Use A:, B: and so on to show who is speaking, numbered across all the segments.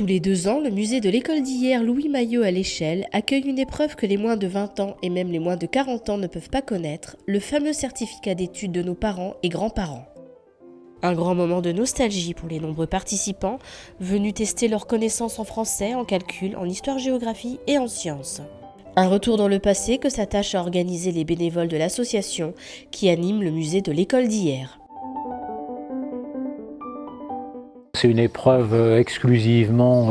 A: Tous les 2 ans, le musée de l'école d'hier Louis Maillot à l'Échelle accueille une épreuve que les moins de 20 ans et même les moins de 40 ans ne peuvent pas connaître, le fameux certificat d'études de nos parents et grands-parents. Un grand moment de nostalgie pour les nombreux participants, venus tester leurs connaissances en français, en calcul, en histoire-géographie et en sciences. Un retour dans le passé que s'attachent à organiser les bénévoles de l'association qui anime le musée de l'école d'hier.
B: C'est une épreuve exclusivement,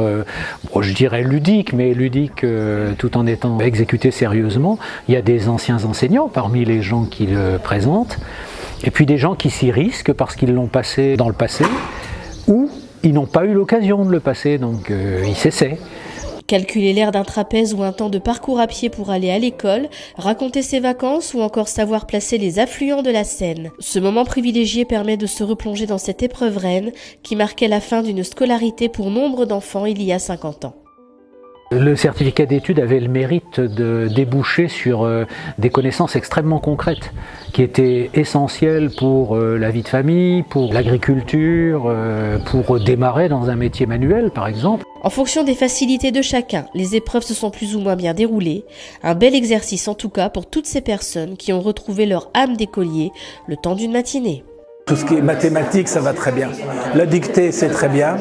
B: je dirais ludique, mais ludique tout en étant exécutée sérieusement. Il y a des anciens enseignants parmi les gens qui le présentent, et puis des gens qui s'y risquent parce qu'ils l'ont passé dans le passé, ou ils n'ont pas eu l'occasion de le passer, donc ils s'essaient.
A: Calculer l'aire d'un trapèze ou un temps de parcours à pied pour aller à l'école, raconter ses vacances ou encore savoir placer les affluents de la Seine. Ce moment privilégié permet de se replonger dans cette épreuve reine qui marquait la fin d'une scolarité pour nombre d'enfants il y a 50 ans.
B: Le certificat d'études avait le mérite de déboucher sur des connaissances extrêmement concrètes qui étaient essentielles pour la vie de famille, pour l'agriculture, pour démarrer dans un métier manuel par exemple.
A: En fonction des facilités de chacun, les épreuves se sont plus ou moins bien déroulées. Un bel exercice en tout cas pour toutes ces personnes qui ont retrouvé leur âme d'écolier le temps d'une matinée.
C: Tout ce qui est mathématiques, ça va très bien. La dictée, c'est très bien.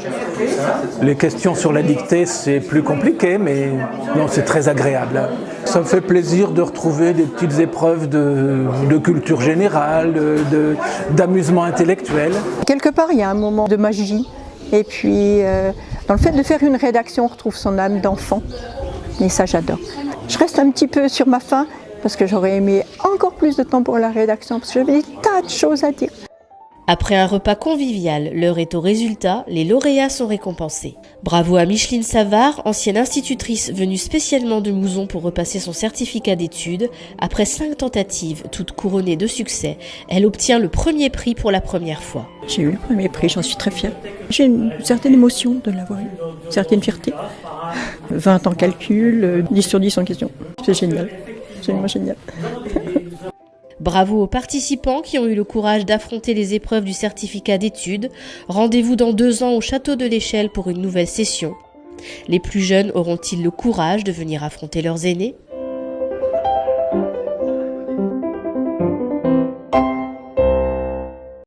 C: Les questions sur la dictée, c'est plus compliqué, mais non, c'est très agréable. Ça me fait plaisir de retrouver des petites épreuves de culture générale, d'amusement intellectuel.
D: Quelque part, il y a un moment de magie. Et puis, dans le fait de faire une rédaction, on retrouve son âme d'enfant. Et ça, j'adore. Je reste un petit peu sur ma faim, parce que j'aurais aimé encore plus de temps pour la rédaction, parce que j'avais des tas de choses à dire.
A: Après un repas convivial, l'heure est au résultat, les lauréats sont récompensés. Bravo à Micheline Savard, ancienne institutrice venue spécialement de Mouzon pour repasser son certificat d'études. Après 5 tentatives, toutes couronnées de succès, elle obtient le premier prix pour la première fois.
E: J'ai eu le premier prix, j'en suis très fière. J'ai une certaine émotion de l'avoir eu, une certaine fierté. 20 en calcul, 10 sur 10 en question. C'est génial, absolument génial.
A: Bravo aux participants qui ont eu le courage d'affronter les épreuves du certificat d'études. Rendez-vous dans 2 ans au château de l'Échelle pour une nouvelle session. Les plus jeunes auront-ils le courage de venir affronter leurs aînés ?